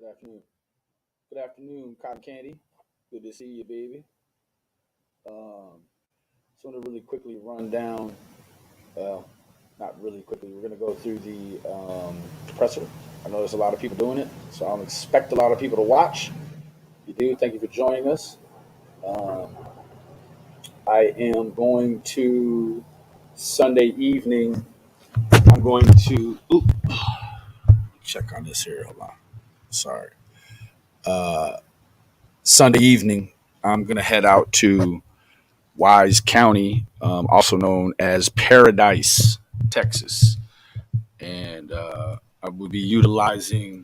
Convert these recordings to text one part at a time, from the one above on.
Good afternoon. Good afternoon, Cotton Candy. Good to see you, baby. Just want to really quickly run down. Well, not really quickly. We're going to go through the presser. I know there's a lot of people doing it, so I'll expect a lot of people to watch. If you do, thank you for joining us. Um, I am going to Sunday evening. I'm going to check on this here. Hold on. Sorry. Uh, Sunday evening, I'm going to head out to Wise County, also known as Paradise, Texas, and I will be utilizing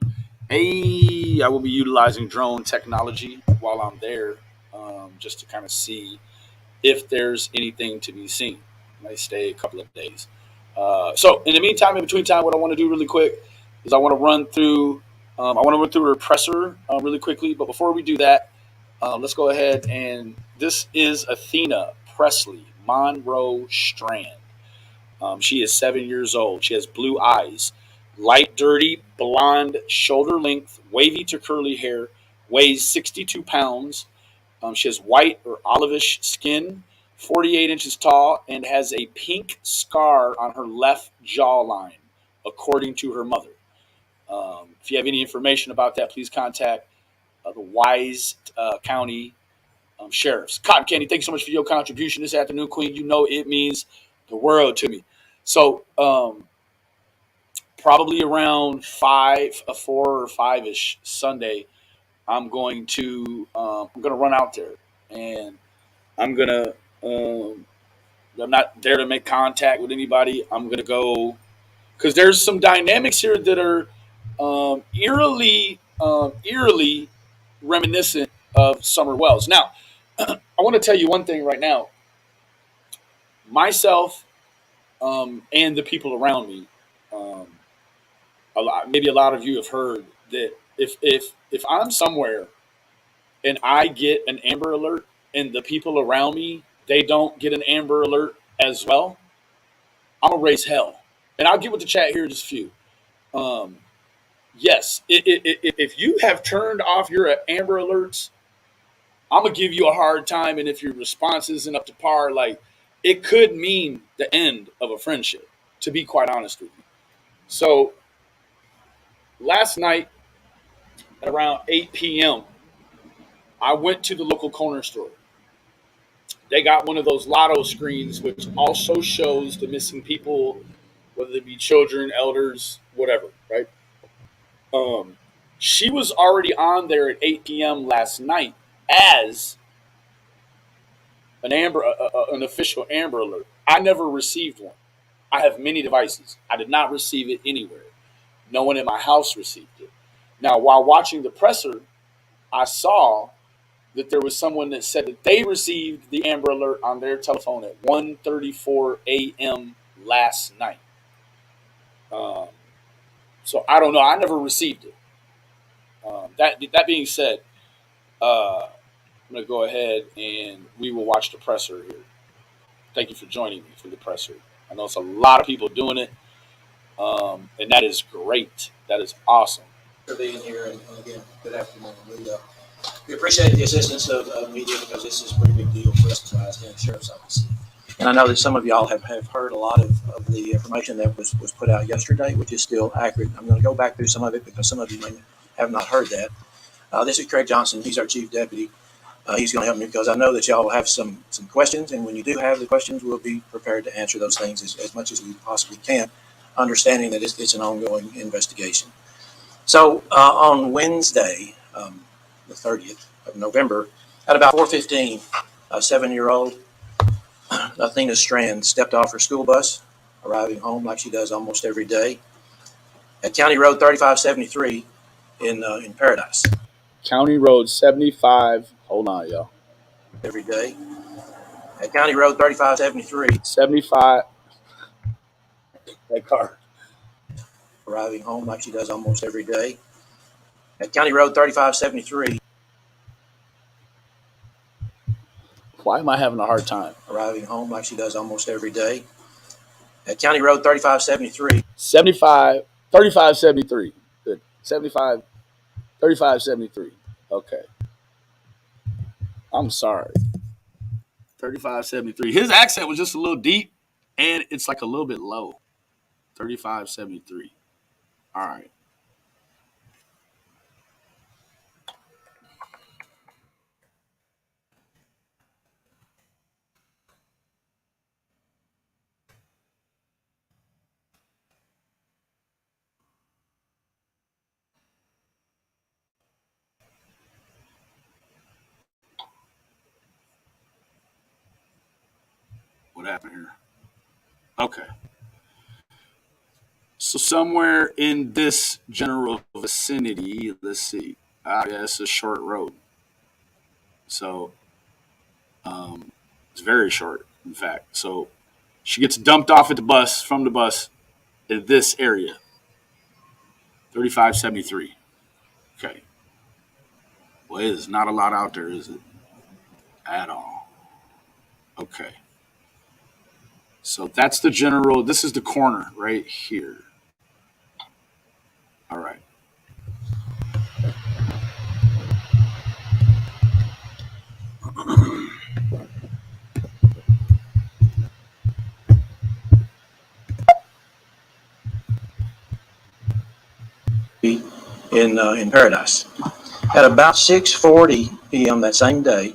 drone technology while I'm there, just to kind of see if there's anything to be seen. I might stay a couple of days. So in the meantime, in between time, what I want to do really quick is I want to run through a repressor really quickly. But before we do that, let's go ahead and this is Athena Presley Monroe Strand. She is 7 years old. She has blue eyes, light, dirty, blonde, shoulder length, wavy to curly hair, weighs 62 pounds. She has white or olivish skin, 48 inches tall, and has a pink scar on her left jawline, according to her mother. If you have any information about that, please contact the Wise County sheriffs. Cotton Candy, thanks so much for your contribution this afternoon, Queen. You know it means the world to me. So probably around 4 or 5 ish Sunday, I'm gonna run out there, and I'm gonna I'm not there to make contact with anybody. I'm gonna go because there's some dynamics here that are eerily reminiscent of Summer Wells. Now, I want to tell you one thing right now. Myself and the people around me, um, maybe a lot of you have heard that if I'm somewhere and I get an Amber Alert and the people around me they don't get an Amber Alert as well, I'm gonna raise hell. And I'll get with the chat here in just a few. Um, yes, if you have turned off your Amber Alerts, I'm gonna give you a hard time, and if your response isn't up to par, like it could mean the end of a friendship. To be quite honest with you. So last night at around 8 p.m., I went to the local corner store. They got one of those lotto screens, which also shows the missing people, whether they be children, elders, whatever. Right? Um, she was already on there at 8 p.m. last night as an official Amber Alert. I never received one. I have many devices. I did not receive it anywhere. No one in my house received it. Now, while watching the presser, I saw that there was someone that said that they received the Amber Alert on their telephone at 1:34 a.m. last night. Um, so I don't know. I never received it. That being said, I'm going to go ahead and we will watch the presser here. Thank you for joining me for the presser. I know it's a lot of people doing it, and that is great. That is awesome. For being here, and again, good afternoon. We appreciate the assistance of media because this is a pretty big deal for us as the Sheriff's Office. And I know that some of y'all have heard a lot of the information that was put out yesterday, which is still accurate. I'm going to go back through some of it because some of you may have not heard that. This is Craig Johnson. He's our Chief Deputy. He's going to help me because I know that y'all have some questions, and when you do have the questions, we'll be prepared to answer those things as much as we possibly can, understanding that it's an ongoing investigation. So on Wednesday, the 30th of November, at about 4:15, a 7-year-old Athena Strand stepped off her school bus, arriving home like she does almost every day at County Road 3573 in Paradise. County Road 75. Hold on, y'all. Every day at County Road 3573. 75. That car. Arriving home like she does almost every day at County Road 3573. Why am I having a hard time? Arriving home like she does almost every day at County Road 3573. 35, 3573. Good. 75. 3573. Okay. I'm sorry. 3573. His accent was just a little deep and it's like a little bit low. 3573. All right. What happened here? Okay. So somewhere in this general vicinity, let's see. Yeah, it's a short road. So it's very short, in fact. So she gets dumped off at the bus from the bus in this area, 3573. Okay. Well, there's not a lot out there, is it? At all. Okay. So that's the general. This is the corner right here. All right. In Paradise. At about 6:40 p.m. that same day,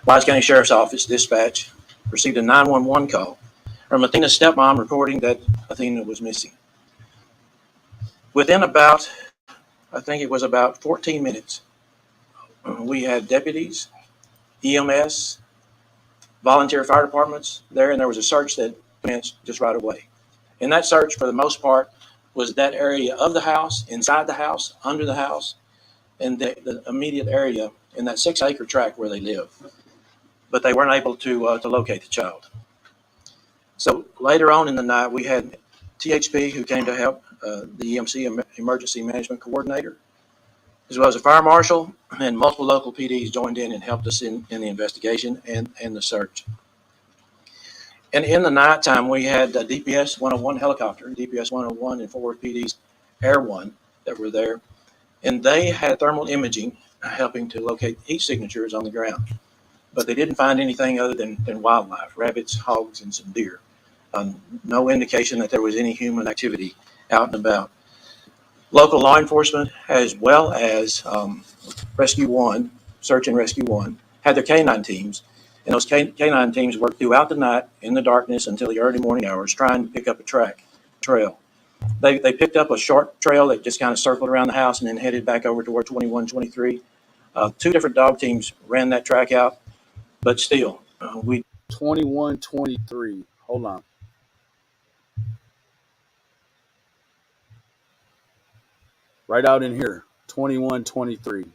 Wise County Sheriff's Office dispatch received a 911 call from Athena's stepmom reporting that Athena was missing. Within about, I think it was about 14 minutes, we had deputies, EMS, volunteer fire departments there, and there was a search that commenced just right away. And that search, for the most part, was that area of the house, inside the house, under the house, and the immediate area in that 6-acre tract where they live. But they weren't able to locate the child. So later on in the night, we had THP who came to help, the EMC, Emergency Management Coordinator, as well as a fire marshal, and multiple local PDs joined in and helped us in the investigation and the search. And in the nighttime, we had a DPS 101 helicopter, DPS 101 and Fort Worth PD's Air One that were there, and they had thermal imaging helping to locate heat signatures on the ground. But they didn't find anything other than wildlife, rabbits, hogs, and some deer. No indication that there was any human activity out and about. Local law enforcement, as well as Rescue One, Search and Rescue One, had their canine teams, and those canine teams worked throughout the night in the darkness until the early morning hours trying to pick up a trail. They picked up a short trail that just kind of circled around the house and then headed back over toward 2123. Two different dog teams ran that track out, but still, we 2123. Hold on. Right out in here. 2123.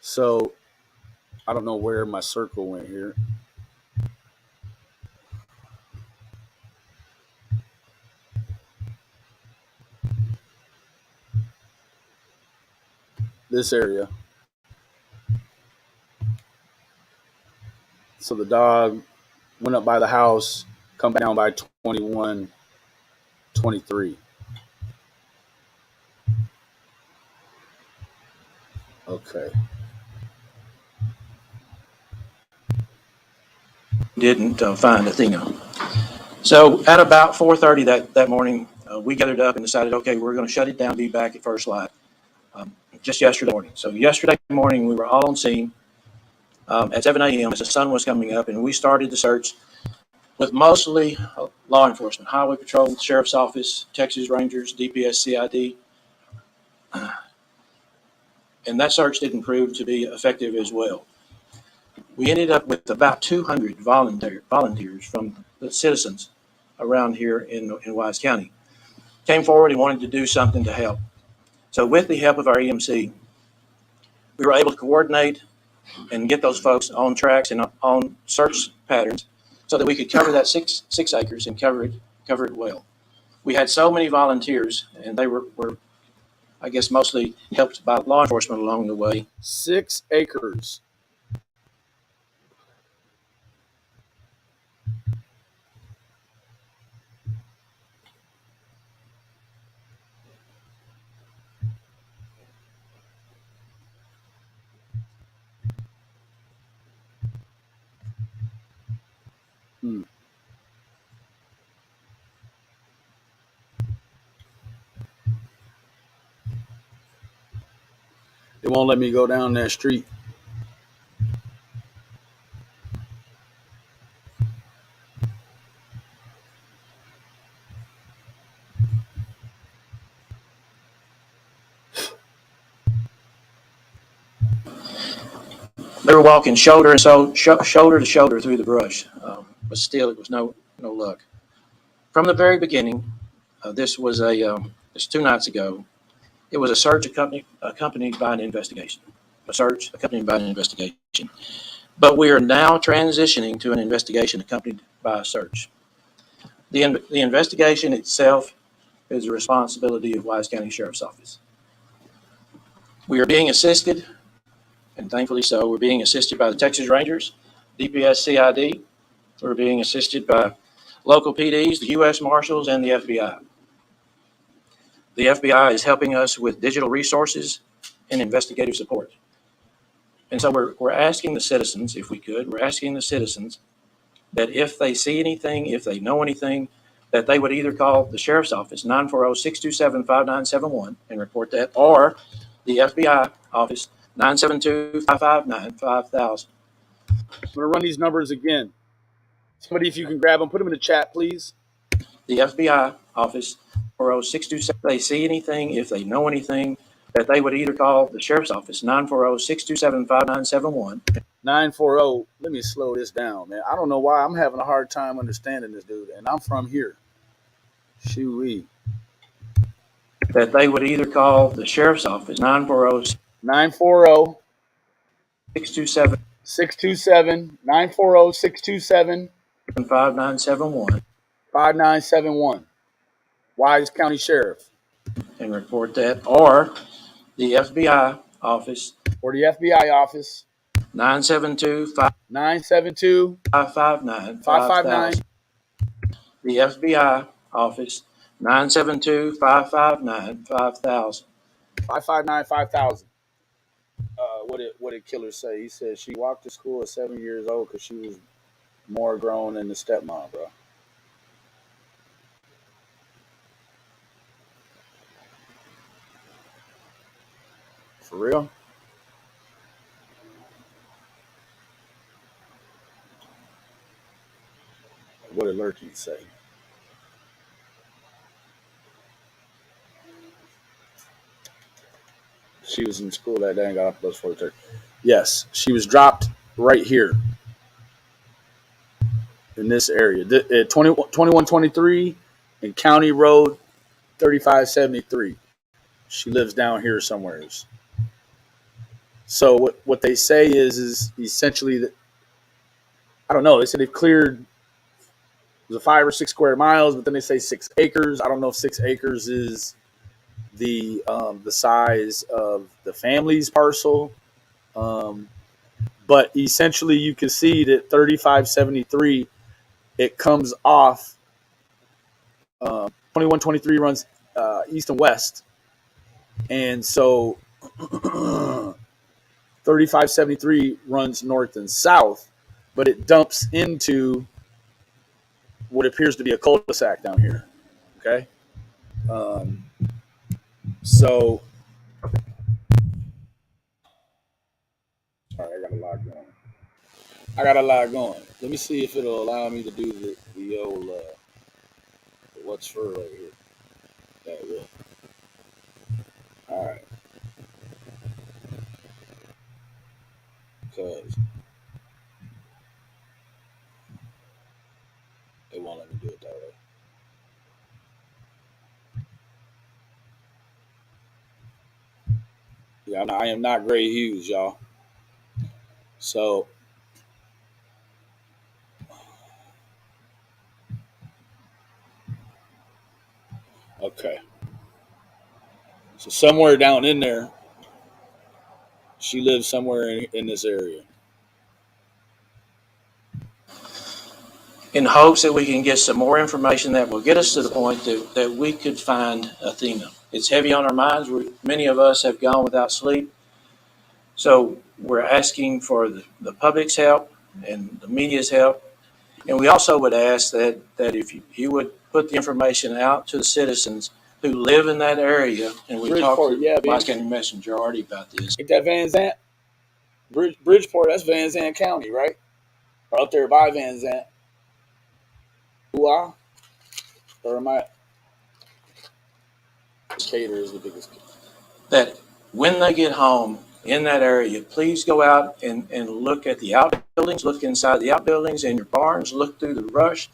So I don't know where my circle went here. This area. So the dog went up by the house, come back down by 2123. Okay. didn't find Athena. So at about 4:30 that morning, we gathered up and decided, okay, we're going to shut it down, be back at first light. Just yesterday morning. So yesterday morning, we were all on scene at 7 a.m. as the sun was coming up, and we started the search with mostly law enforcement, Highway Patrol, Sheriff's Office, Texas Rangers, DPS, CID. And that search didn't prove to be effective as well. We ended up with about 200 volunteers from the citizens around here in Wise County. Came forward and wanted to do something to help. So with the help of our EMC, we were able to coordinate and get those folks on tracks and on search patterns so that we could cover that six acres and cover it well. We had so many volunteers, and they were I guess mostly helped by law enforcement along the way. 6 acres. Hmm. It won't let me go down that street. They were walking shoulder to shoulder through the brush, but still it was no luck. From the very beginning, this 2 nights ago. It was a search accompanied by an investigation. A search accompanied by an investigation. But we are now transitioning to an investigation accompanied by a search. The investigation itself is the responsibility of Wise County Sheriff's Office. We are being assisted, and thankfully so, we're being assisted by the Texas Rangers, DPS CID. We're being assisted by local PDs, the U.S. Marshals, and the FBI. The FBI is helping us with digital resources and investigative support. And so we're asking the citizens, if we could, we're asking the citizens that if they see anything, if they know anything, that they would either call the Sheriff's Office, 940-627-5971, and report that, or the FBI office, 972-559-5000. I'm gonna run these numbers again. Somebody, if you can grab them, put them in the chat, please. The FBI office, 940-627, if they see anything, if they know anything, that they would either call the Sheriff's Office, 940-627-5971. 940. Let me slow this down, man. I don't know why I'm having a hard time understanding this dude, and I'm from here. Shoo-wee. That they would either call the Sheriff's Office, 940 940 627 627 940 627 5971 5971. Wise County Sheriff. and report that, or the FBI office, Or the FBI office, 972 972 559 559 5000. The FBI office, 972 559 5000. 559 5000. What did Killer say? He said she walked to school at 7 years old because she was more grown than the stepmom, bro. For real? What did Lurky say? She was in school that day and got off the bus for the Yes, she was dropped right here in this area. At 2123 and County Road 3573. She lives down here somewhere. So what they say is essentially that, I don't know. They said they've cleared, was it 5 or 6 square miles, but then they say 6 acres. I don't know if 6 acres is the size of the family's parcel. But essentially you can see that 3573, it comes off 2123 runs east and west. And so 3573 runs north and south, but it dumps into what appears to be a cul-de-sac down here. Okay. So, sorry, I got a lot going. Let me see if it'll allow me to do the old what's for right here. That will. All right. Because it won't let me do it that way. Yeah, I am not Gray Hughes, y'all. So, okay. So somewhere down in there, she lives somewhere in this area. In hopes that we can get some more information that will get us to the point that we could find Athena. It's heavy on our minds. Many of us have gone without sleep. So we're asking for the public's help and the media's help And we also would ask that if you would put the information out to the citizens who live in that area, and we talked Bridgeport, to yeah, Wise baby. County Messenger already about this. Ain't that Van Zant? Bridgeport, that's Van Zant County, right? Or up there by Van Zant. Ooh, or am I? Decatur is the biggest. That when they get home in that area, please go out and look at the outbuildings, look inside the outbuildings and your barns, look through the brush,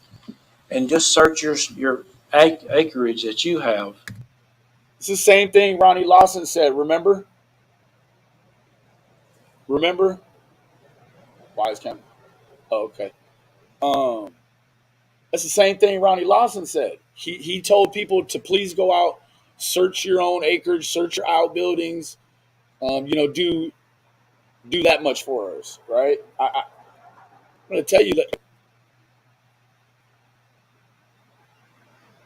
and just search your acreage that you have. It's the same thing Ronnie Lawson said. Remember? Remember? Wise County. Oh, okay. Um, that's the same thing Ronnie Lawson said. He told people to please go out, search your own acreage, search your outbuildings. Do that much for us, right? I'm going to tell you that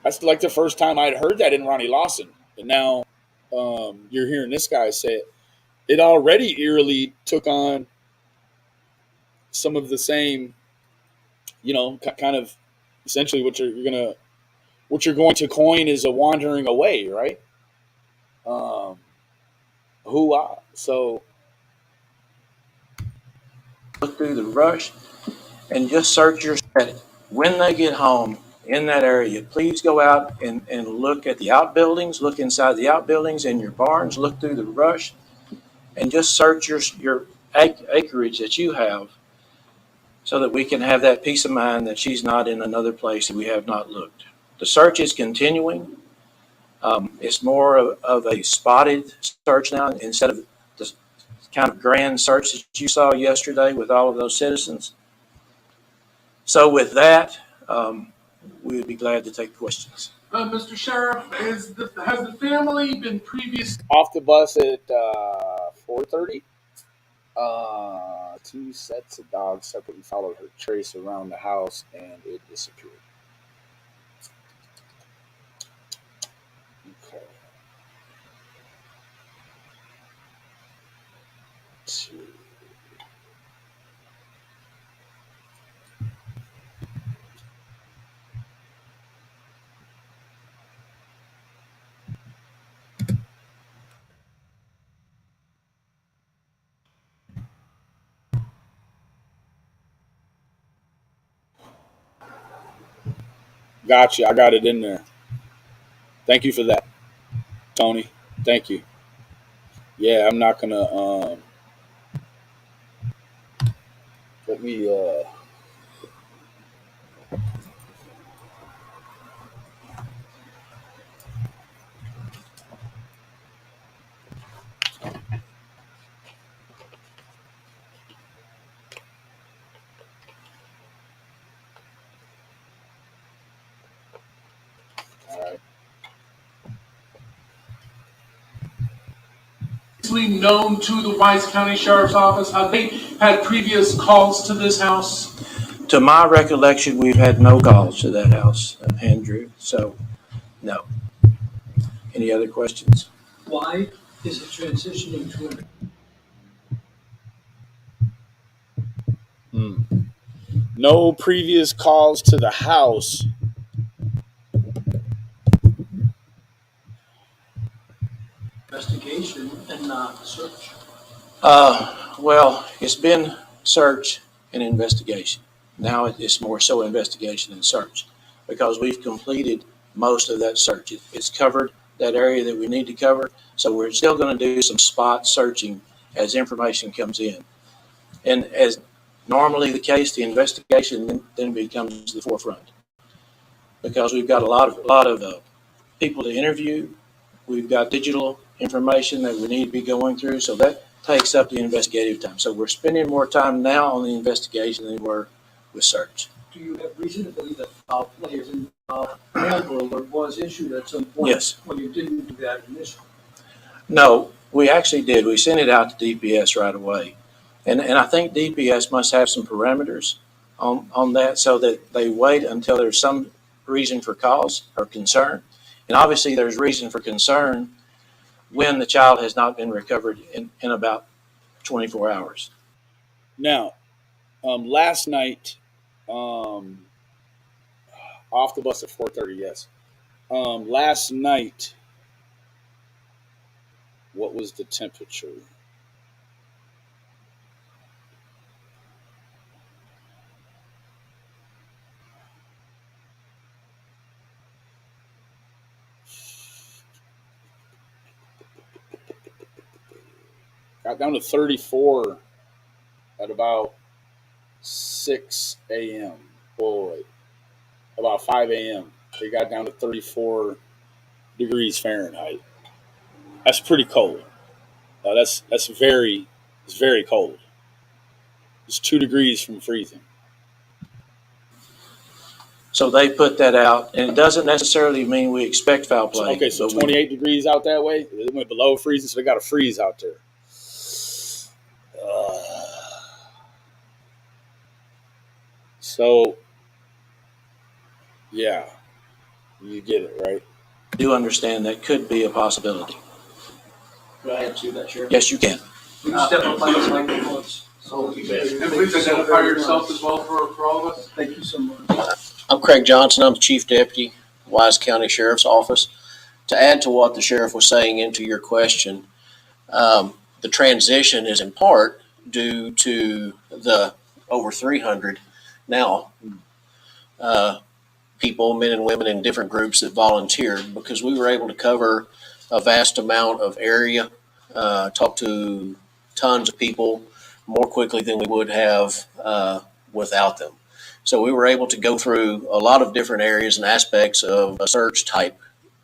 that's like the first time I'd heard that in Ronnie Lawson, and now you're hearing this guy say it. It already eerily took on some of the same, kind of essentially what you're going to coin is a wandering away, right? Um, so Look through the brush and just search your setting. When they get home in that area, please go out and look at the outbuildings, look inside the outbuildings and your barns, look through the brush, and just search your acreage that you have so that we can have that peace of mind that she's not in another place that we have not looked. The search is continuing. It's more of a spotted search now instead of the kind of grand search that you saw yesterday with all of those citizens. So with that, we would be glad to take questions. Mr. Sheriff, has the family been previous? off the bus at 4:30. Two sets of dogs separately followed her trace around the house, and it disappeared. Okay. Two. Gotcha. I got it in there. Thank you for that, Tony. Thank you. Yeah, I'm not gonna. Let me. All right. Known to the Wise County Sheriff's Office? Have they had previous calls to this house? To my recollection, we've had no calls to that house, Andrew. So, no. Any other questions? Why is it transitioning to an No previous calls to the house. investigation and not search? Well, it's been search and investigation. Now it's more so investigation and search because we've completed most of that search. It's covered that area that we need to cover. So we're still going to do some spot searching as information comes in. And as normally the case, the investigation then becomes the forefront because we've got a lot of people to interview. We've got digital information that we need to be going through, so that takes up the investigative time. So we're spending more time now on the investigation than we were with search. Do you have reason to believe that foul play is involved or was issued at some point? Yes. When you didn't do that initially? No, we actually did. We sent it out to DPS right away. And I think DPS must have some parameters on that so that they wait until there's some reason for cause or concern. And obviously there's reason for concern when the child has not been recovered in about 24 hours. Now, last night Um, off the bus at 4:30. Yes. Last night, what was the temperature? Got down to 34 at about 6 a.m. Boy, about 5 a.m. They got down to 34 degrees Fahrenheit. That's pretty cold. That's very it's very cold. It's 2 degrees from freezing. So they put that out, and it doesn't necessarily mean we expect foul So, play. okay, so but we 28 degrees out that way. It went below freezing, so they got a freeze out there. So yeah, you get it right. do understand that could be a possibility. Could I add to that, Sheriff? Yes, you can. Will you step up by those microphones? And please identify yourself as well for all of us. Thank you so much. I'm Craig Johnson. I'm the Chief Deputy, Wise County Sheriff's Office. To add to what the Sheriff was saying into your question, the transition is in part due to the over 300 now people, men and women in different groups that volunteered, because we were able to cover a vast amount of area, talk to tons of people more quickly than we would have without them. So we were able to go through a lot of different areas and aspects of a search type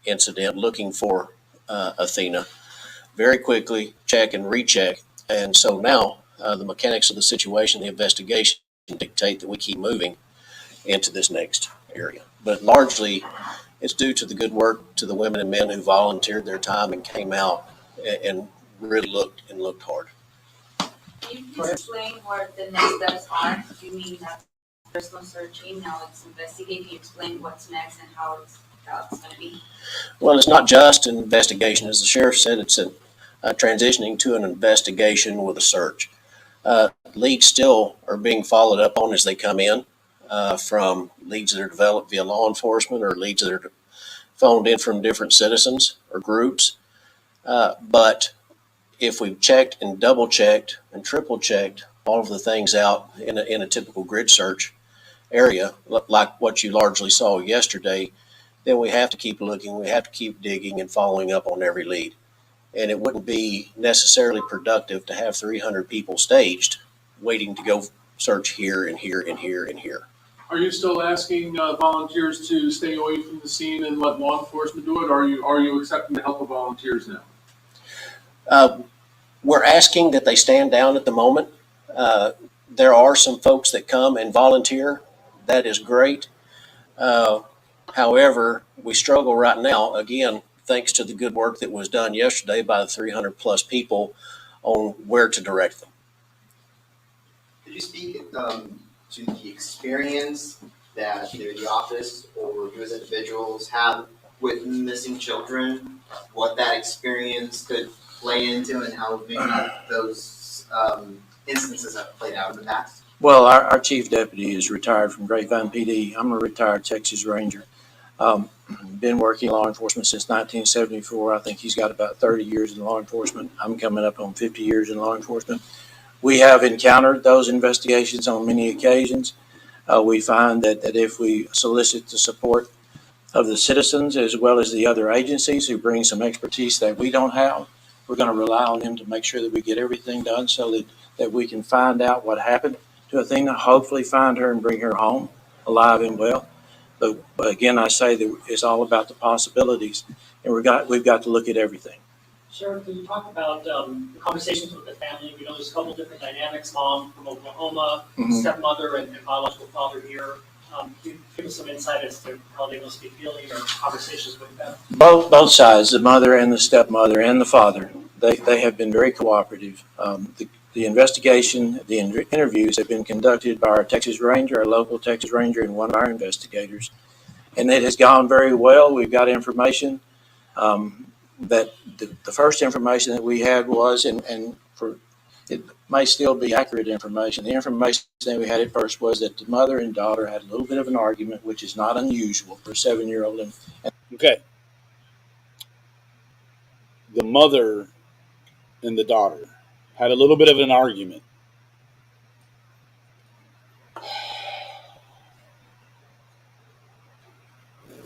incident looking for Athena very quickly, check and recheck. And so now the mechanics of the situation, the investigation dictate that we keep moving into this next area. But largely it's due to the good work to the women and men who volunteered their time and came out and really looked hard. Can you please explain what the next steps are? You mean that there's no searching, now it's investigating, explain what's next and how it's going to be? Well, it's not just an investigation. As the sheriff said, it's transitioning to an investigation with a search. Leads still are being followed up on as they come in, from leads that are developed via law enforcement or leads that are phoned in from different citizens or groups. But if we've checked and double checked and triple checked all of the things out in a typical grid search area, like what you largely saw yesterday, then we have to keep looking, we have to keep digging and following up on every lead. And it wouldn't be necessarily productive to have 300 people staged waiting to go search here and here and here and here. Are you still asking volunteers to stay away from the scene and let law enforcement do it, or are you accepting the help of volunteers now? We're asking that they stand down at the moment. There are some folks that come and volunteer. That is great. However, we struggle right now, again, thanks to the good work that was done yesterday by the 300 plus people on where to direct them. Could you speak to the experience that either the office or you as individuals have with missing children, what that experience could play into and how maybe those instances have played out in the past? Well, our chief deputy is retired from Grapevine PD. I'm a retired Texas Ranger. Been working law enforcement since 1974. I think he's got about 30 years in law enforcement. I'm coming up on 50 years in law enforcement. We have encountered those investigations on many occasions. We find that if we solicit the support of the citizens as well as the other agencies who bring some expertise that we don't have, we're going to rely on them to make sure that we get everything done so that we can find out what happened to Athena, hopefully find her and bring her home alive and well. But again, I say that it's all about the possibilities, and we've got to look at everything. Sheriff, can you talk about the conversations with the family? We know there's a couple different dynamics, mom from Oklahoma, stepmother and biological father here. Can you give us some insight as to how they must be feeling or conversations with them? Both sides, the mother and the stepmother and the father, they have been very cooperative. The investigation, the interviews have been conducted by our Texas Ranger, our local Texas Ranger, and one of our investigators. And it has gone very well. We've got information that the first information that we had was, and for it may still be accurate information. The information that we had at first was that the mother and daughter had a little bit of an argument, which is not unusual for a 7-year-old. Okay. The mother and the daughter had a little bit of an argument.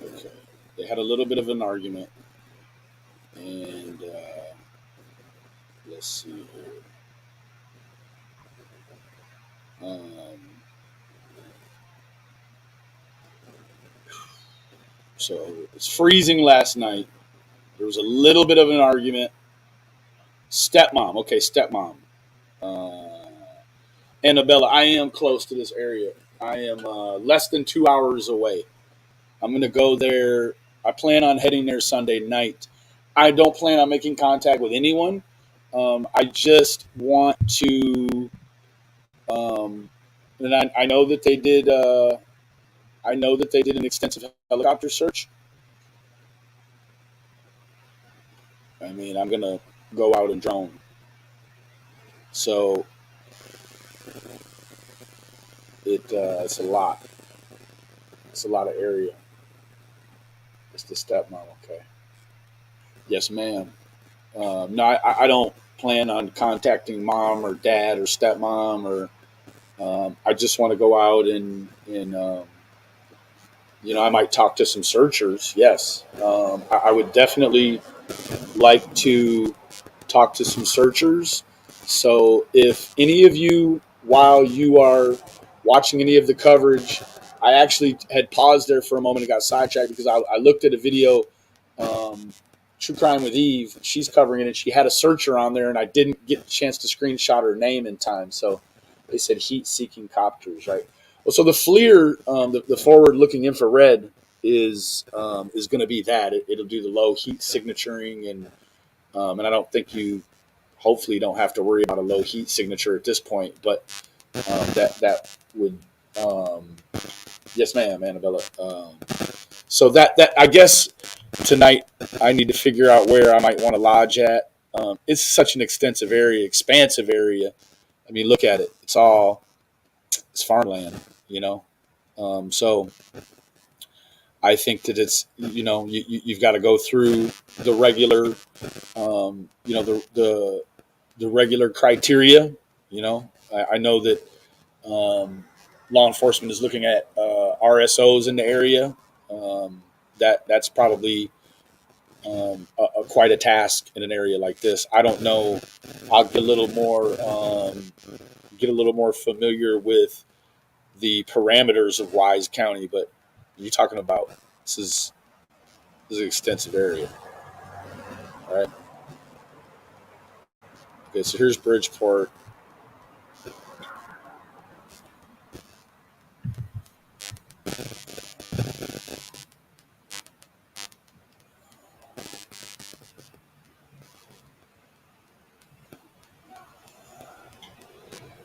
Okay. They had a little bit of an argument. And let's see here. So it was freezing last night. There was a little bit of an argument. Stepmom. Okay, stepmom. Uh, Annabella, I am close to this area. I am less than 2 hours away. I'm going to go there. I plan on heading there Sunday night. I don't plan on making contact with anyone. I just want to, and I know that they did. I know that they did an extensive helicopter search. I mean, I'm going to go out and drone. So it's a lot. It's a lot of area. It's the stepmom. Okay. Yes, ma'am. No, I don't plan on contacting mom or dad or stepmom or. I just want to go out and I might talk to some searchers. Yes, I would definitely like to talk to some searchers. So if any of you, while you are watching any of the coverage, I actually had paused there for a moment and got sidetracked because I looked at a video, True Crime with Eve. She's covering it, and she had a searcher on there, and I didn't get a chance to screenshot her name in time. So they said heat-seeking copters, right? Well, so the FLIR, the forward-looking infrared, is going to be that. It'll do the low heat signaturing, and I don't think you, hopefully, don't have to worry about a low heat signature at this point. But that would, yes, ma'am, Annabella. So that I guess tonight I need to figure out where I might want to lodge at. It's such an extensive area, expansive area. I mean, look at it. It's farmland, you know. So I think that it's you've got to go through the regular the regular criteria. I know that law enforcement is looking at RSOs in the area. That's probably quite a task in an area like this. I don't know. I'll get a little more familiar with the parameters of Wise County, but you're talking about this is an extensive area. All right. Okay, so here's Bridgeport.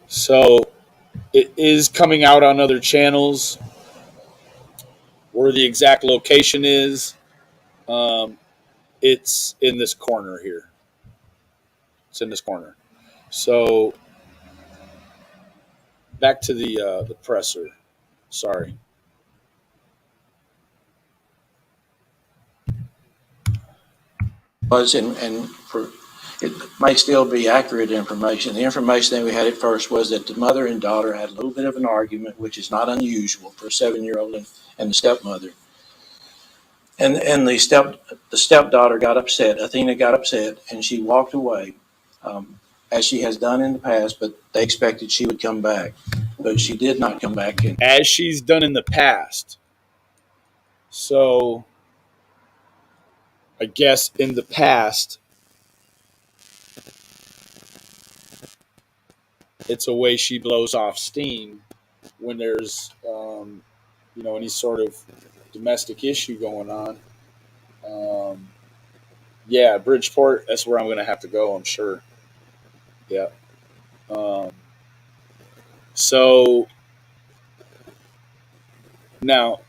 So it is coming out on other channels. Where the exact location is, it's in this corner here. It's in this corner. So back to the presser. Sorry. And for it may still be accurate information. The information that we had at first was that the mother and daughter had a little bit of an argument, which is not unusual for a 7-year-old and the stepmother. And the stepdaughter got upset. Athena got upset, and she walked away, as she has done in the past. But they expected she would come back, but she did not come back. As she's done in the past. So I guess in the past, it's a way she blows off steam when there's any sort of domestic issue going on. Yeah, Bridgeport. That's where I'm going to have to go. I'm sure. Yeah. So now,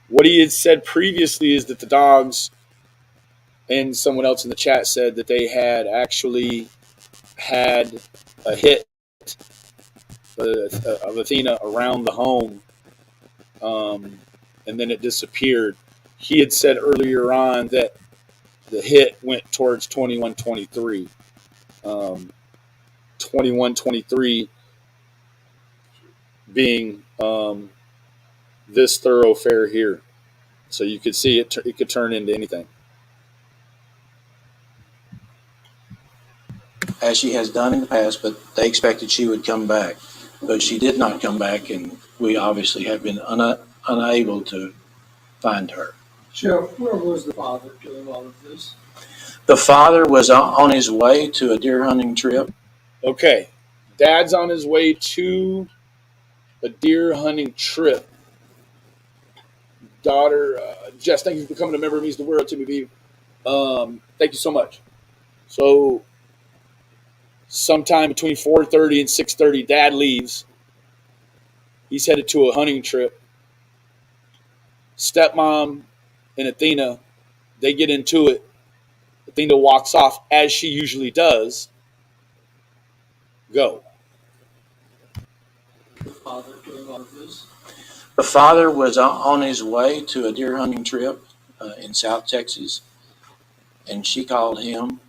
what he had said previously is that the dogs, and someone else in the chat said that they had actually had a hit of Athena around the home, and then it disappeared. He had said earlier on that the hit went towards 2123. 2123 being this thoroughfare here. So you could see it could turn into anything. As she has done in the past, but they expected she would come back. But she did not come back, and we obviously have been unable to find her. Sheriff, where was the father during all of this? The father was on his way to a deer hunting trip. Okay. Dad's on his way to a deer hunting trip. Daughter, Jess, thank you for becoming a member. It means the world to me, babe. Thank you so much. So, sometime between 4:30 and 6:30, Dad leaves. He's headed to a hunting trip. Stepmom and Athena, they get into it. Athena walks off as she usually does. Go. The father during all of this? The father was on his way to a deer hunting trip in South Texas, and she called him,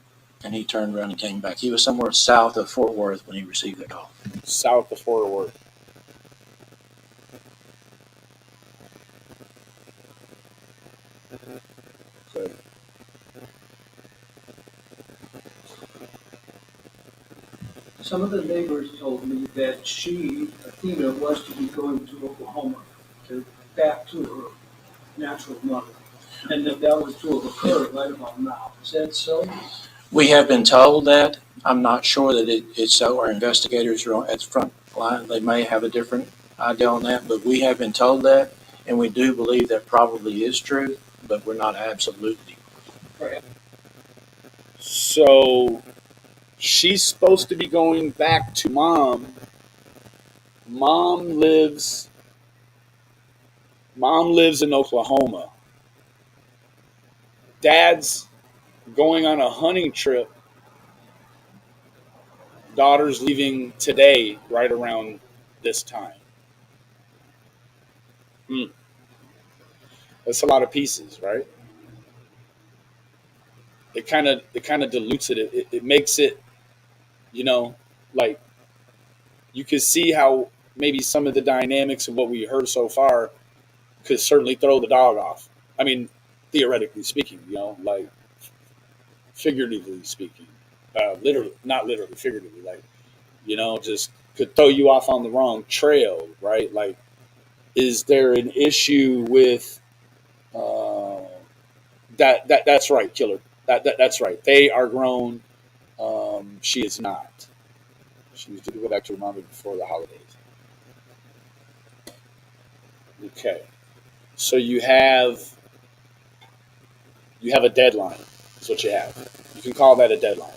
and he turned around and came back. He was somewhere south of Fort Worth when he received the call. South of Fort Worth. Okay. Some of the neighbors told me that she, Athena, was to be going to Oklahoma, back to her natural mother, and that was to have occurred right about now. Is that so? We have been told that. I'm not sure that it's so. Our investigators are at the front line. They may have a different idea on that, but we have been told that, and we do believe that probably is true, but we're not absolutely. So she's supposed to be going back to mom. Mom lives in Oklahoma. Dad's going on a hunting trip. Daughter's leaving today, right around this time. That's a lot of pieces, right? It kind of dilutes it. It makes it, like you could see how maybe some of the dynamics of what we heard so far could certainly throw the dog off. I mean, theoretically speaking, like figuratively speaking, literally, not literally, figuratively, like, just could throw you off on the wrong trail, right? Like, is there an issue with that's right, killer. That's right. They are grown. She is not. She was due to go back to her mom before the holidays. Okay. So you have a deadline. That's what you have. You can call that a deadline.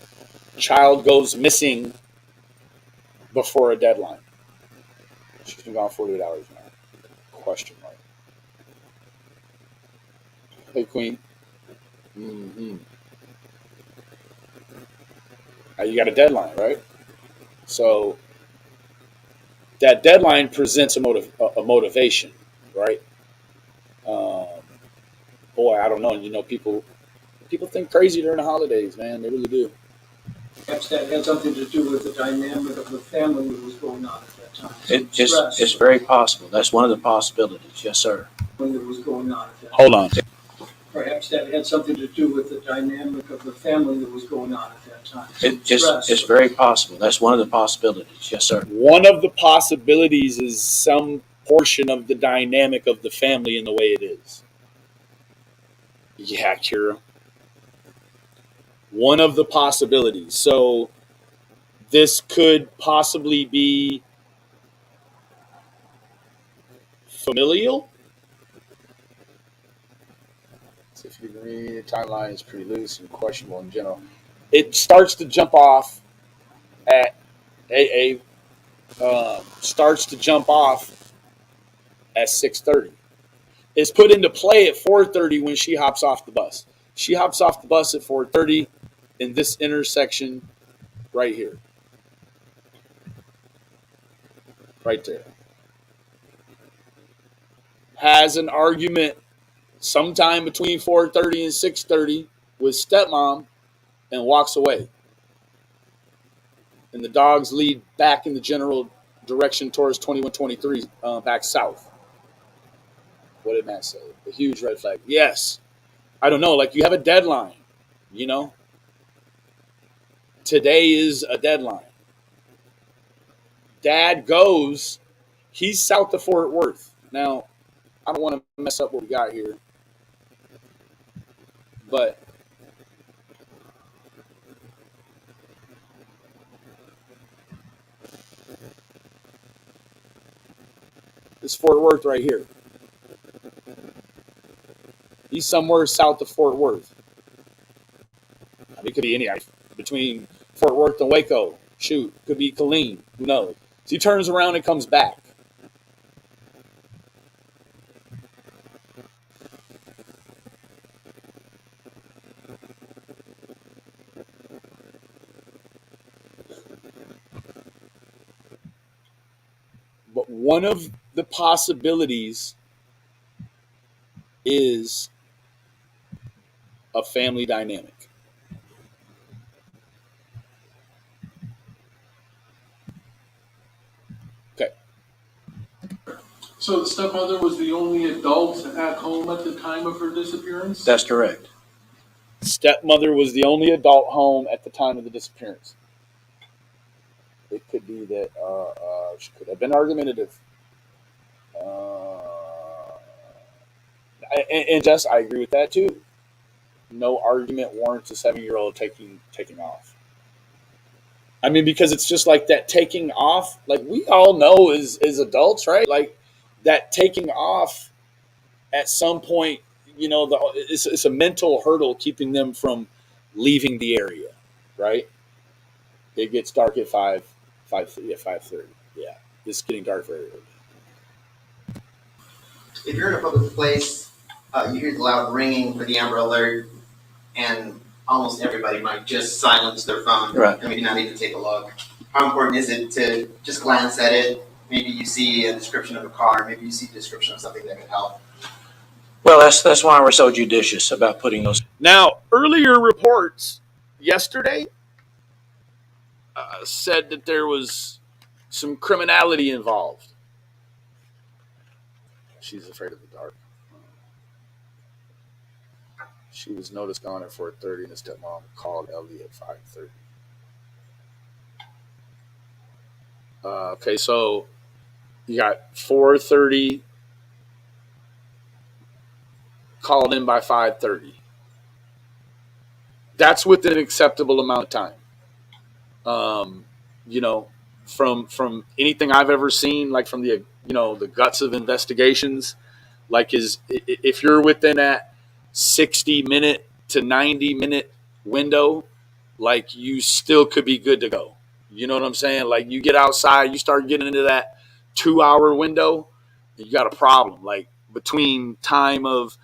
Child goes missing before a deadline. She's been gone 48 hours now. Question mark. Hey, Queen. Mm-hmm. You got a deadline, right? So that deadline presents a motivation, right? Boy, I don't know. People think crazy during the holidays, man. They really do. Perhaps that had something to do with the dynamic of the family that was going on at that time. It's very possible. That's one of the possibilities. Yes, sir. When that was going on at that Hold on. Perhaps that had something to do with the dynamic of the family that was going on at that time. It's very possible. That's one of the possibilities. Yes, sir. One of the possibilities is some portion of the dynamic of the family in the way it is. Yeah, Kira. One of the possibilities. So this could possibly be familial. So if you agree, the timeline is pretty loose and questionable in general. It starts to jump off at starts to jump off at 6:30. It's put into play at 4:30 when she hops off the bus. She hops off the bus at 4:30 in this intersection right here. right there, has an argument sometime between 4:30 and 6:30 with stepmom and walks away. And the dogs lead back in the general direction towards 2123, back south. What did Matt say? A huge red flag. Yes. I don't know. Like, you have a deadline, you know? Today is a deadline. Dad goes, he's south of Fort Worth. Now, I don't want to mess up what we got here, but it's Fort Worth right here. He's somewhere south of Fort Worth. I mean, it could be any between Fort Worth and Waco. Shoot, could be Killeen. Who knows? So he turns around and comes back. But one of the possibilities is a family dynamic. Okay. So the stepmother was the only adult at home at the time of her disappearance? That's correct. Stepmother was the only adult home at the time of the disappearance. It could be that she could have been argumentative. And Jess, I agree with that too. No argument warrants a 7-year-old taking off. I mean, because it's just like that taking off. Like, we all know as adults, right? Like, that taking off at some point, you know, it's a mental hurdle keeping them from leaving the area, right? It gets dark at 5:30. Yeah, it's getting dark very early. If you're in a public place, you hear the loud ringing for the Amber Alert, and almost everybody might just silence their phone, Right. and maybe not even take a look. How important is it to just glance at it? Maybe you see a description of a car, maybe you see a description of something that could help. Well, that's why we're so judicious about putting those. Now, earlier reports yesterday said that there was some criminality involved. She's afraid of the dark. She was noticed gone at 4:30, and his stepmom called Ellie at 5:30. Okay, so you got 4:30 called in by 5:30. That's within an acceptable amount of time. You know, from anything I've ever seen, like from the guts of investigations, like if you're within that 60-minute to 90-minute window, like, you still could be good to go. You know what I'm saying? Like, you get outside, you start getting into that 2-hour window, you got a problem. Like, between time of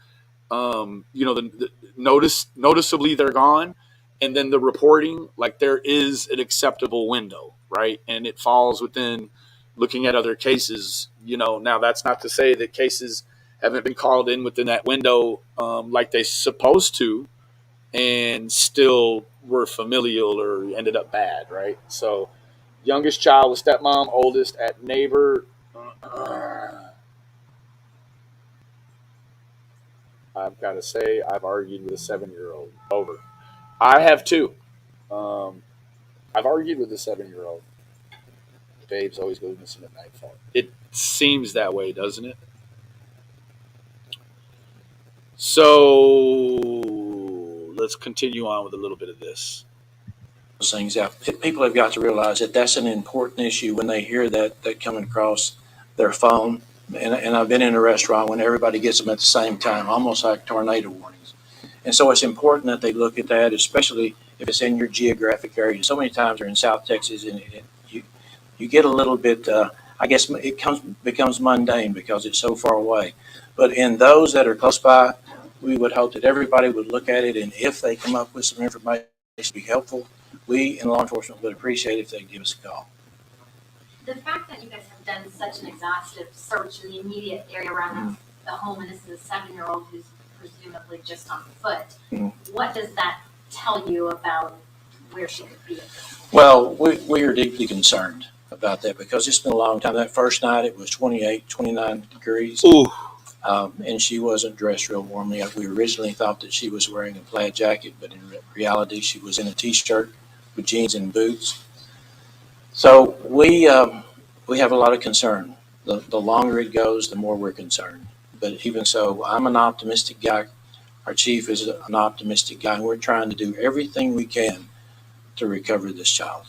the noticeably they're gone, and then the reporting, like, there is an acceptable window, right? And it falls within looking at other cases. Now, that's not to say that cases haven't been called in within that window, like they supposed to, and still were familial or ended up bad, right? So, youngest child with stepmom, oldest at neighbor. I've got to say, I've argued with a 7-year-old over. I have too. I've argued with a 7-year-old. Babes always goes missing at nightfall. It seems that way, doesn't it? So let's continue on with a little bit of this. Things out. People have got to realize that that's an important issue when they hear that coming across their phone. And I've been in a restaurant when everybody gets them at the same time, almost like tornado warnings. And so it's important that they look at that, especially if it's in your geographic area. So many times they're in South Texas, and you get a little bit, I guess it becomes mundane because it's so far away. But in those that are close by, we would hope that everybody would look at it, and if they come up with some information to be helpful, we in law enforcement would appreciate if they give us a call. The fact that you guys have done such an exhaustive search in the immediate area around the home, and this is a 7-year-old who's presumably just on foot, what does that tell you about where she could be? Well, we are deeply concerned about that because it's been a long time. That first night it was 28, 29 degrees. Ooh. And she wasn't dressed real warmly. We originally thought that she was wearing a plaid jacket, but in reality she was in a t-shirt with jeans and boots. So we have a lot of concern. The longer it goes, the more we're concerned. But even so, I'm an optimistic guy. Our chief is an optimistic guy, and we're trying to do everything we can to recover this child.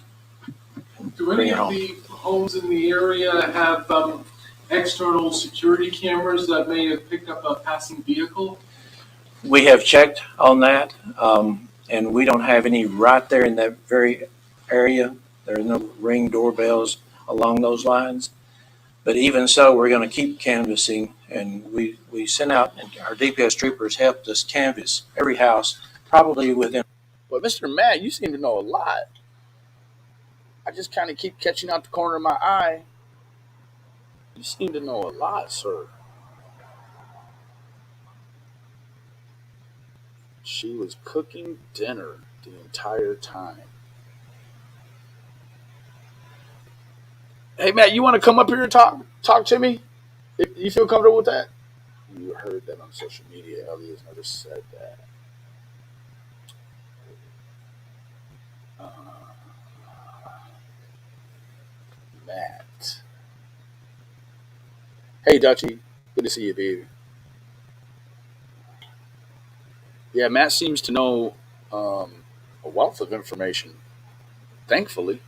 Do any of the homes in the area have external security cameras that may have picked up a passing vehicle? We have checked on that, and we don't have any right there in that very area. There are no Ring doorbells along those lines. But even so, we're going to keep canvassing, and we sent out, and our DPS troopers helped us canvass every house, probably within. But Mr. Matt, you seem to know a lot. I just kind of keep catching out the corner of my eye. You seem to know a lot, sir. She was cooking dinner the entire time. Hey, Matt, you want to come up here and talk to me? If you feel comfortable with that? You heard that on social media. Elias never said that. Matt. Hey, Dutchie. Good to see you, baby. Yeah, Matt seems to know a wealth of information. Thankfully.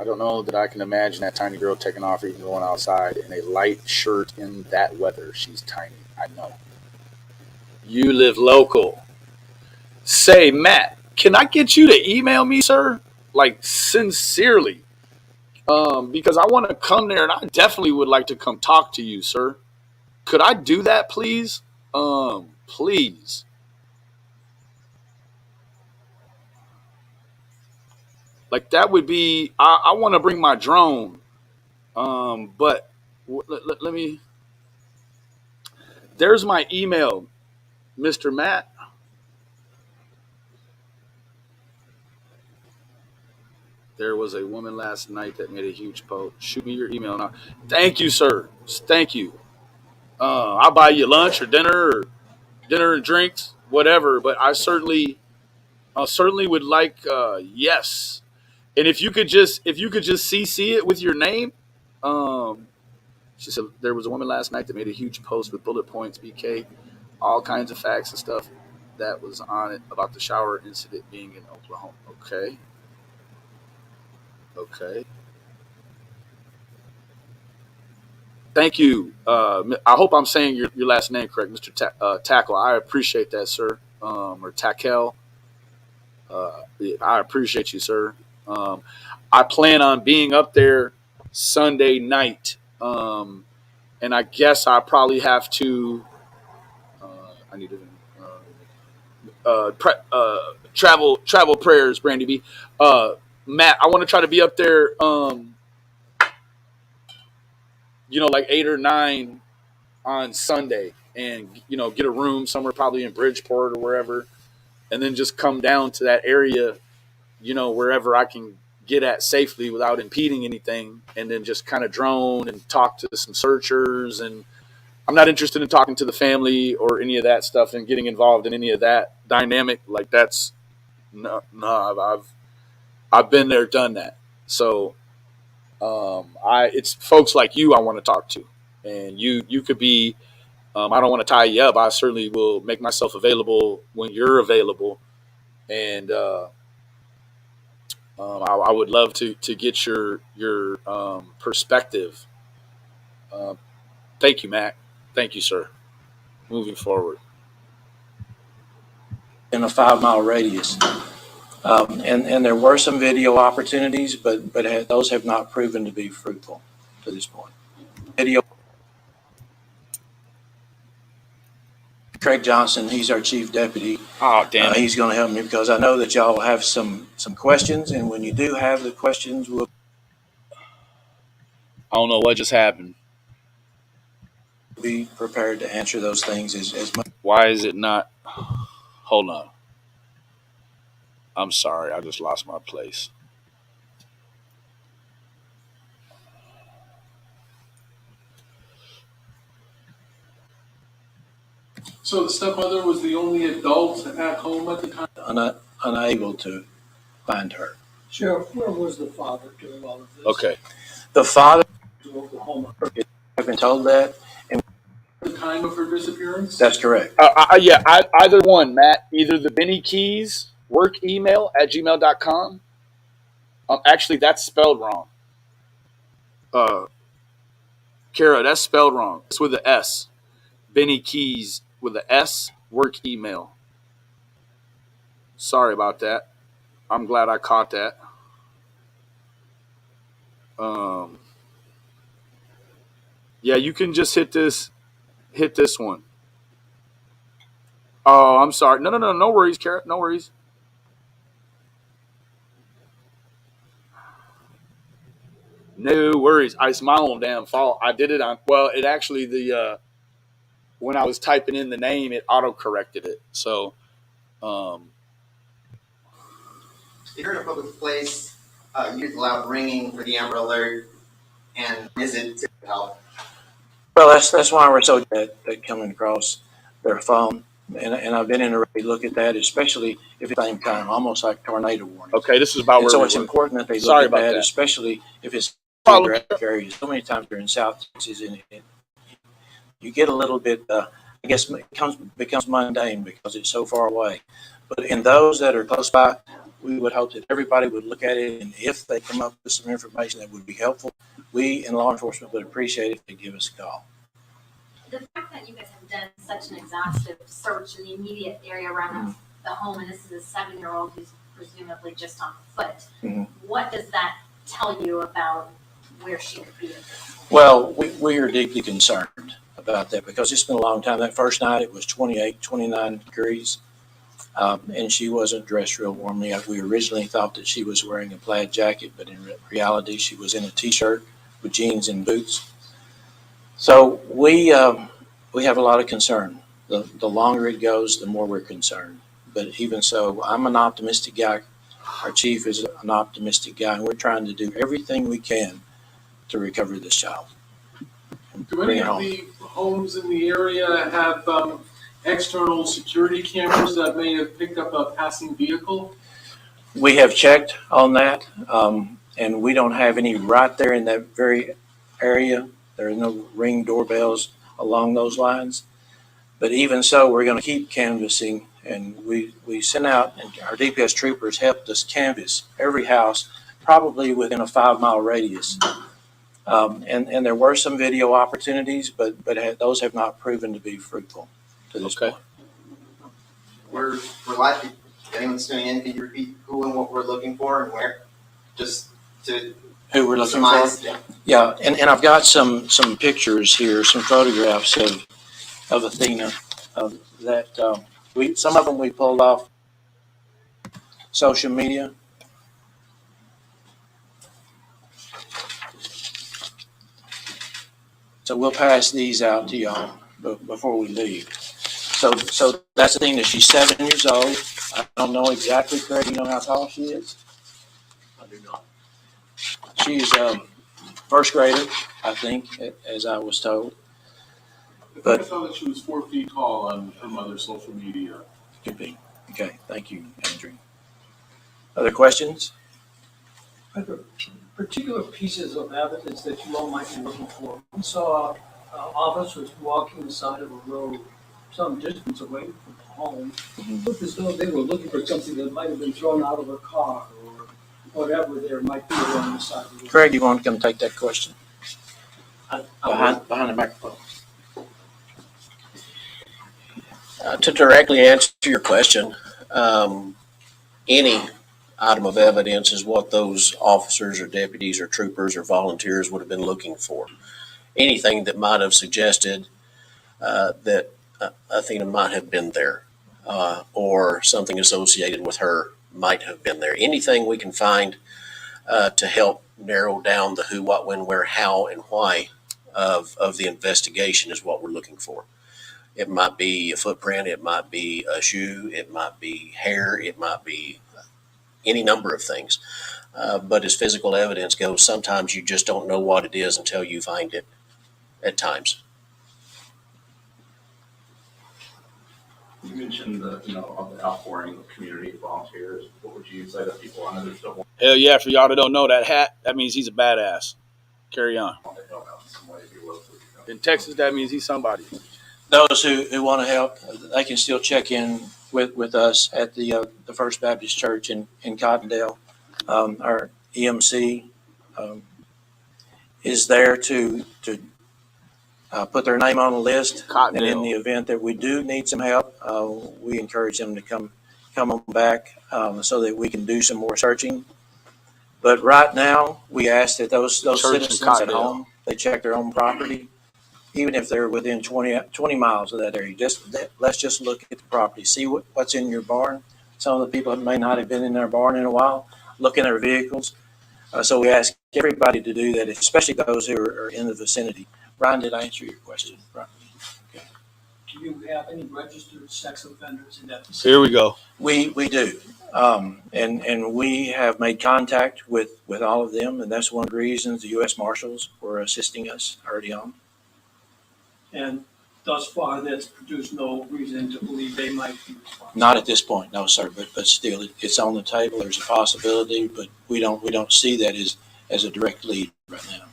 I don't know that I can imagine that tiny girl taking off or even going outside in a light shirt in that weather. She's tiny. I know. You live local. Say, Matt, can I get you to email me, sir? Like, sincerely. Because I want to come there and I definitely would like to come talk to you, sir. Could I do that, please? Please. Like, that would be, I want to bring my drone. But let me, there's my email, Mr. Matt. There was a woman last night that made a huge post. Shoot me your email now. Thank you, sir. Thank you. I'll buy you lunch or dinner and drinks, whatever. But certainly would like, yes. And if you could just CC it with your name. Um, she said there was a woman last night that made a huge post with bullet points, BK, all kinds of facts and stuff that was on it about the shower incident being in Oklahoma. Okay. Okay. Thank you. I hope I'm saying your last name correct, Mr. Tackle. I appreciate that, sir. Or Tackle. Yeah, I appreciate you, sir. Um, I plan on being up there Sunday night, and I guess I probably have to. I need to travel prayers, Brandy B. Matt, I want to try to be up there. Like 8 or 9 on Sunday, and get a room somewhere, probably in Bridgeport or wherever, and then just come down to that area, wherever I can get at safely without impeding anything, and then just kind of drone and talk to some searchers. And I'm not interested in talking to the family or any of that stuff and getting involved in any of that dynamic. Like, that's no, I've been there, done that. So it's folks like you I want to talk to, and you could be. I don't want to tie you up. I certainly will make myself available when you're available, and I would love to get your perspective. Uh, Thank you, Matt. Thank you, sir. Moving forward. In a 5-mile radius. And there were some video opportunities, but those have not proven to be fruitful to this point. Video. Craig Johnson, he's our chief deputy. Oh, damn it. He's going to help me because I know that y'all have some questions, and when you do have the questions, I don't know what just happened. Be prepared to answer those things as much. Why is it not? Hold on. I'm sorry. I just lost my place. So the stepmother was the only adult at home at the time? Unable to find her. Sheriff, where was the father during all of this? Okay. The father, To Oklahoma. I've been told that, and At the time of her disappearance? that's correct. Yeah, either one, Matt. Either the Benny Keys work email at gmail.com. Actually, that's spelled wrong. Uh, Kara, that's spelled wrong. It's with an S. Benny Keys with an S, work email. Sorry about that. I'm glad I caught that. Um, yeah, you can just hit this one. Oh, I'm sorry. No worries, Kara. No worries. No worries. It's my own damn fault. I did it on. Well, it actually when I was typing in the name, it auto corrected it. So, If you're in a public place, use loud ringing for the Amber Alert, and is it to help? Well, that's why we're so good at coming across their phone. And I've been in a really look at that, especially if it's same time, almost like tornado warning. okay, this is about And where so we it's were. important that they Sorry look at about that, that. especially if it's Problem. geographic areas. So many times they're in South Texas, and you get a little bit, I guess, becomes mundane because it's so far away. But in those that are close by, we would hope that everybody would look at it, and if they come up with some information that would be helpful, we in law enforcement would appreciate it if they give us a call. The fact that you guys have done such an exhaustive search in the immediate area around the home, and this is a 7-year-old who's presumably just on foot, what does that tell you about where she could be? Well, we are deeply concerned about that because it's been a long time. That first night it was 28, 29 degrees, and she wasn't dressed real warmly. We originally thought that she was wearing a plaid jacket, but in reality she was in a t-shirt with jeans and boots. So we have a lot of concern. The longer it goes, the more we're concerned. But even so, I'm an optimistic guy. Our chief is an optimistic guy, and we're trying to do everything we can to recover this child. Do any of the homes in the area have external security cameras that may have picked up a passing vehicle? We have checked on that, and we don't have any right there in that very area. There are no Ring doorbells along those lines. But even so, we're going to keep canvassing, and we sent out, and our DPS troopers helped us canvass every house, probably within a 5-mile radius. And there were some video opportunities, but those have not proven to be fruitful to this point. We're live. If anyone's tuning in, can you repeat who and what we're looking for and where? Just to Who we're looking surmise. for? Yeah, and I've got some pictures here, some photographs of Athena that some of them we pulled off social media. So we'll pass these out to y'all before we leave. So that's Athena. She's 7 years old. I don't know exactly, Craig. You know how tall she is? I do not. She's first grader, I think, as I was told. I saw that she was 4 feet tall on her mother's social media. Could be. Okay, thank you, Andrew. Other questions? Are there particular pieces of evidence that you all might be looking for? We saw officers walking the side of a road some distance away from the home. It looked as though they were looking for something that might have been thrown out of a car or whatever there might be around the side of the road. Craig, you want to come take that question? Behind the microphone. To directly answer your question, any item of evidence is what those officers or deputies or troopers or volunteers would have been looking for. Anything that might have suggested that Athena might have been there or something associated with her might have been there. Anything we can find to help narrow down the who, what, when, where, how, and why of the investigation is what we're looking for. It might be a footprint, it might be a shoe, it might be hair, it might be any number of things. But as physical evidence goes, sometimes you just don't know what it is until you find it at times. You mentioned of the outpouring of community volunteers. What would you say to people? I know there's still Hell yeah, for y'all that don't know, that hat, that means he's a badass. Carry on. want to help out in some way if you're locally. In Texas, that means he's somebody. Those who want to help, they can still check in with us at the First Baptist Church in Cottondale. Our EMC is there to put their name on the list. And in the event that we do need some help, we encourage them to come on back so that we can do some more searching. But right now, we ask that those citizens at home, they check their own property, even if they're within 20 miles of that area. Let's just look at the property, see what's in your barn. Some of the people may not have been in their barn in a while. Look in their vehicles. So we ask everybody to do that, especially those who are in the vicinity. Brian, did I answer your question? Brian? Okay. Do you have any registered sex offenders in that vicinity? Here we go. We do. And we have made contact with all of them, and that's one of the reasons the U.S. Marshals were assisting us early on. And thus far, that's produced no reason to believe they might be responsible. Not at this point, no, sir. But still, it's on the table. There's a possibility, but we don't see that as a direct lead right now.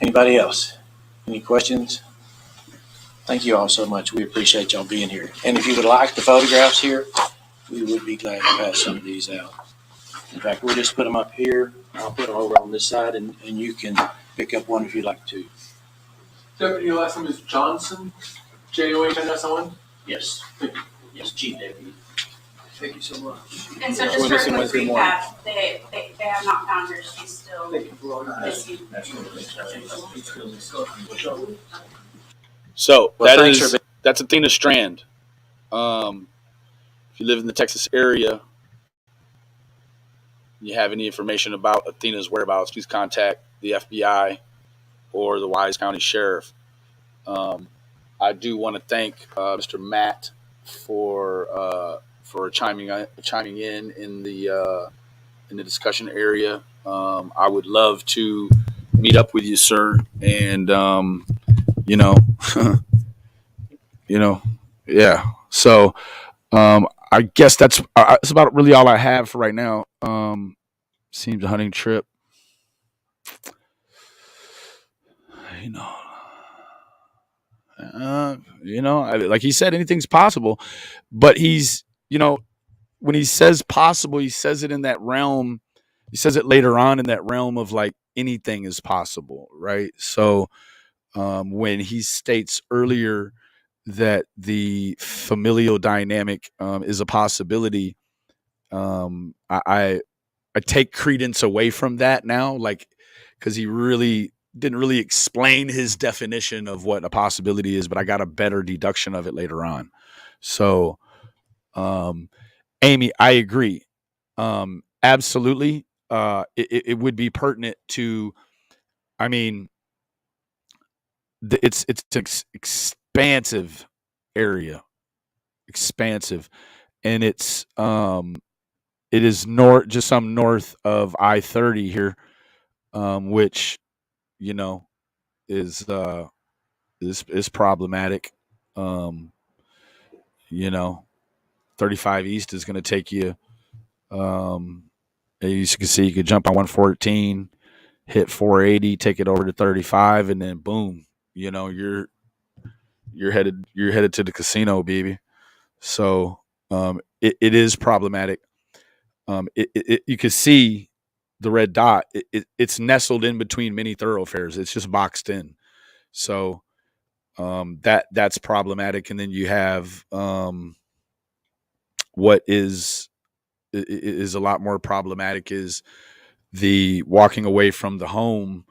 Anybody else? Any questions? Thank you all so much. We appreciate y'all being here. And if you would like the photographs here, we would be glad to pass some of these out. In fact, we'll just put them up here. I'll put them over on this side, and you can pick up one if you'd like to. Deputy, your last name is Johnson? Johnsson? Yes. Yes, Chief Deputy. Thank you so much. And so We're just for missing a quick Wednesday morning. recap, they have not found her, she's still Thank you for all your missing. So Well, that thanks is for that's Athena Strand. If you live in the Texas area, you have any information about Athena's whereabouts, please contact the FBI or the Wise County Sheriff. I do want to thank Mr. Matt for chiming in the discussion area. I would love to meet up with you, sir, and yeah. So I guess that's about really all I have for right now. Seems a hunting trip. Like he said, anything's possible, but he's, when he says possible, he says it in that realm. He says it later on in that realm of like anything is possible, right? So when he states earlier that the familial dynamic is a possibility, I take credence away from that now, like, because he really didn't really explain his definition of what a possibility is, but I got a better deduction of it later on. So, Amy, I agree. Absolutely. It would be pertinent to, I mean, it's an expansive area, and it is just some north of I-30 here, which is problematic. 35 East is going to take you. As you can see, you could jump on 114, hit 480, take it over to 35, and then boom, you're headed to the casino, baby. So it is problematic. You can see the red dot. It's nestled in between many thoroughfares. It's just boxed in. So that's problematic. And then you have what is a lot more problematic is the walking away from the home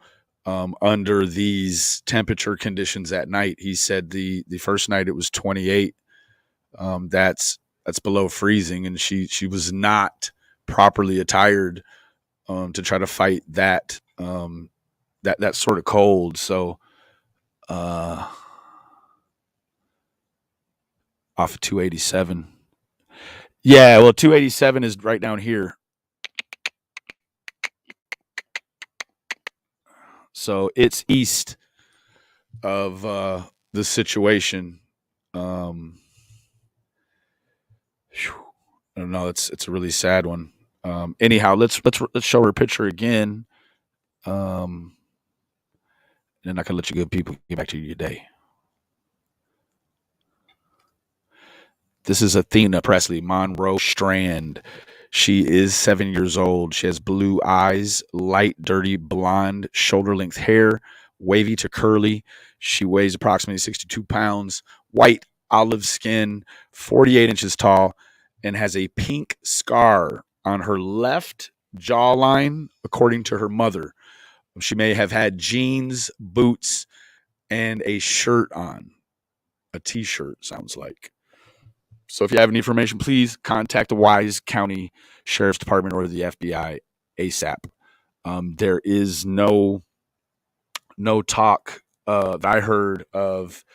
under these temperature conditions at night. He said the first night it was 28. That's that's below freezing, and she was not properly attired to try to fight that sort of cold. So off of 287. Yeah, well, 287 is right down here. So it's east of the situation. I don't know. It's a really sad one. Anyhow, let's show her picture again. And then I can let you good people get back to your day. This is Athena Presley Monroe Strand. She is 7 years old. She has blue eyes, light, dirty, blonde, shoulder length hair, wavy to curly. She weighs approximately 62 pounds, white, olive skin, 48 inches tall, and has a pink scar on her left jawline, according to her mother. She may have had jeans, boots, and a shirt on. A t-shirt, sounds like. So if you have any information, please contact the Wise County Sheriff's Department or the FBI ASAP. There is no talk that I heard of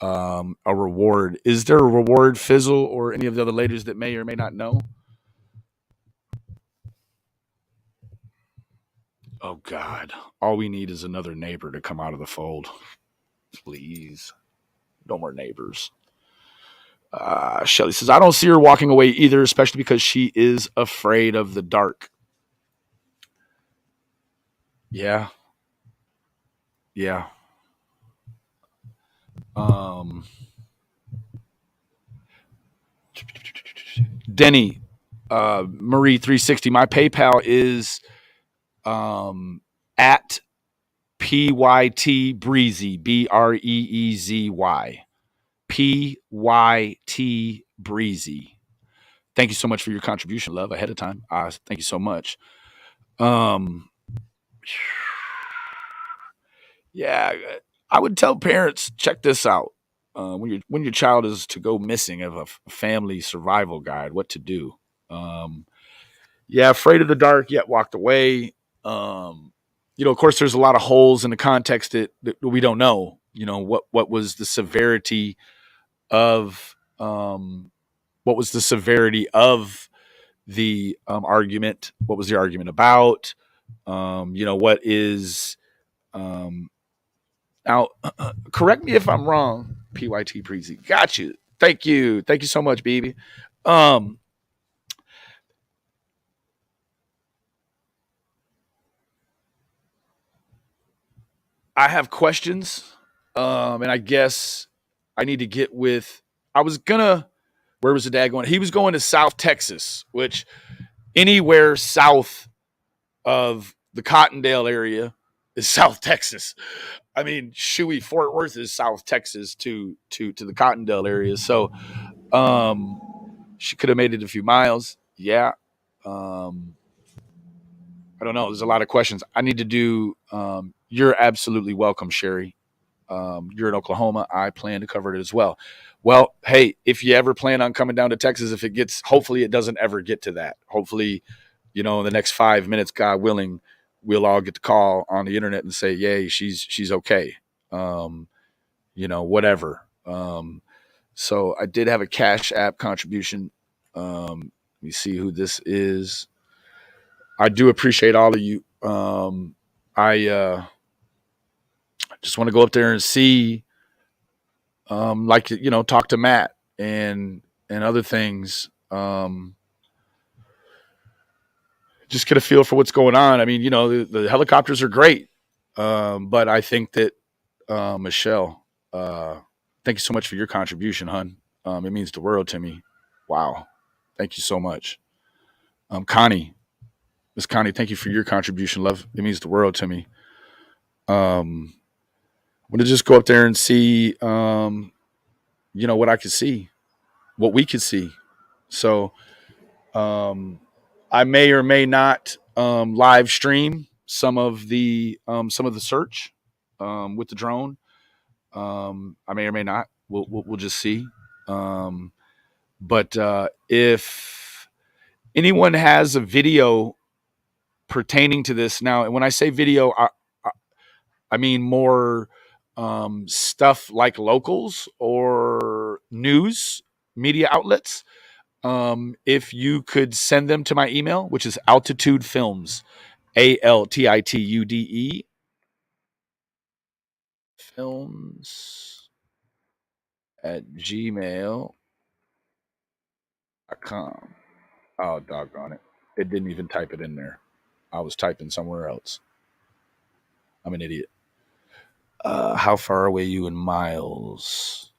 a reward. Is there a reward, Fizzle, or any of the other ladies that may or may not know? Oh, God. All we need is another neighbor to come out of the fold. Please. No more neighbors. Shelly says, I don't see her walking away either, especially because she is afraid of the dark. Yeah. Yeah. Denny, Marie 360. My PayPal is at PYT Breezy, BREEZY. PYT Breezy. Thank you so much for your contribution, love, ahead of time. Thank you so much. Yeah, I would tell parents, check this out. When your child is to go missing, of a family survival guide, what to do. Yeah, afraid of the dark, yet walked away. Of course, there's a lot of holes in the context that we don't know. What was the severity of the argument? What was the argument about? What is now? Correct me if I'm wrong. PYT Preezy, got you. Thank you so much, baby. I have questions, and I guess I need to get with. I was gonna. Where was the dad going? He was going to South Texas, which anywhere south of the Cottondale area is South Texas. I mean, Shuey, Fort Worth is South Texas to the Cottondale area. So, she could have made it a few miles. Yeah. I don't know. There's a lot of questions. I need to do. You're absolutely welcome, Sherry. You're in Oklahoma. I plan to cover it as well. Well, hey, if you ever plan on coming down to Texas, hopefully it doesn't ever get to that. Hopefully, in the next 5 minutes, God willing, we'll all get the call on the internet and say, yay, she's okay. Whatever. So I did have a Cash App contribution. Let me see who this is. I do appreciate all of you. I just want to go up there and see, talk to Matt and other things. Just get a feel for what's going on. I mean, the helicopters are great, but I think that Michelle, thank you so much for your contribution, hon. It means the world to me. Wow, thank you so much, Connie. Miss Connie, thank you for your contribution, love. It means the world to me. I'm gonna just go up there and see, what I could see, what we could see. So, I may or may not live stream some of the search with the drone. I may or may not. We'll just see. But if anyone has a video pertaining to this now, and when I say video, I mean more stuff like locals or news media outlets. If you could send them to my email, which is Altitude Films, ALTITUDE films at gmail.com. Oh, doggone it. It didn't even type it in there. I was typing somewhere else. I'm an idiot. How far away are you in miles?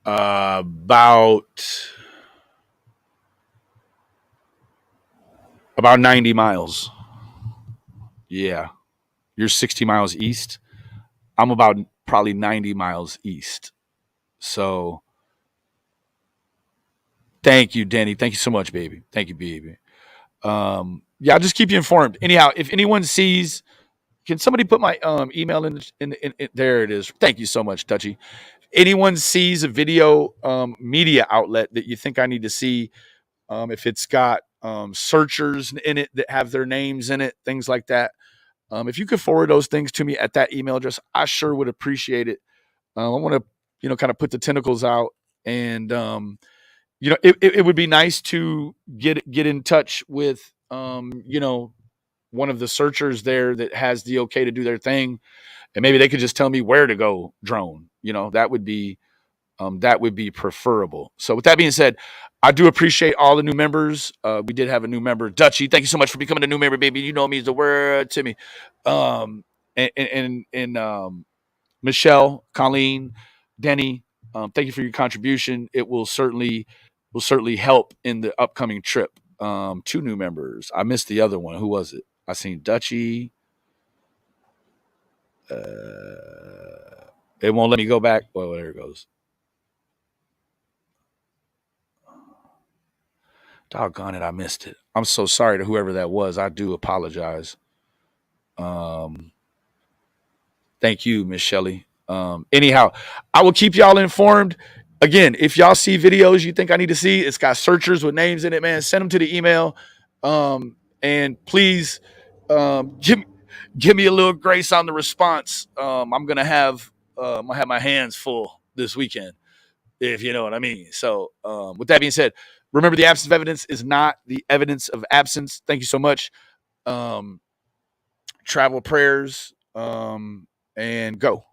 About 90 miles. Yeah. You're 60 miles east. I'm about probably 90 miles east. So thank you, Danny. Thank you so much, baby. Thank you, baby. Yeah, I'll just keep you informed. Anyhow, if anyone sees, can somebody put my email in there it is. Thank you so much, Touchy. Anyone sees a video media outlet that you think I need to see, if it's got searchers in it that have their names in it, things like that. If you could forward those things to me at that email address, I sure would appreciate it. I want to, kind of put the tentacles out, and it would be nice to get in touch with, one of the searchers there that has the okay to do their thing, and maybe they could just tell me where to go drone. That would be preferable. So with that being said, I do appreciate all the new members. We did have a new member, Dutchy. Thank you so much for becoming a new member, baby. You know it means the world to me. And Michelle, Colleen, Denny, thank you for your contribution. It will certainly help in the upcoming trip. Two new members. I missed the other one. Who was it? I seen Dutchy. It won't let me go back. Well, there it goes. Doggone it, I missed it. I'm so sorry to whoever that was. I do apologize. Um, Thank you, Miss Shelley. Anyhow, I will keep y'all informed. Again, if y'all see videos you think I need to see, it's got searchers with names in it, man. Send them to the email. And please give me a little grace on the response. I'm gonna have my hands full this weekend, if you know what I mean. So, with that being said, remember the absence of evidence is not the evidence of absence. Thank you so much. Um, Travel prayers, and go.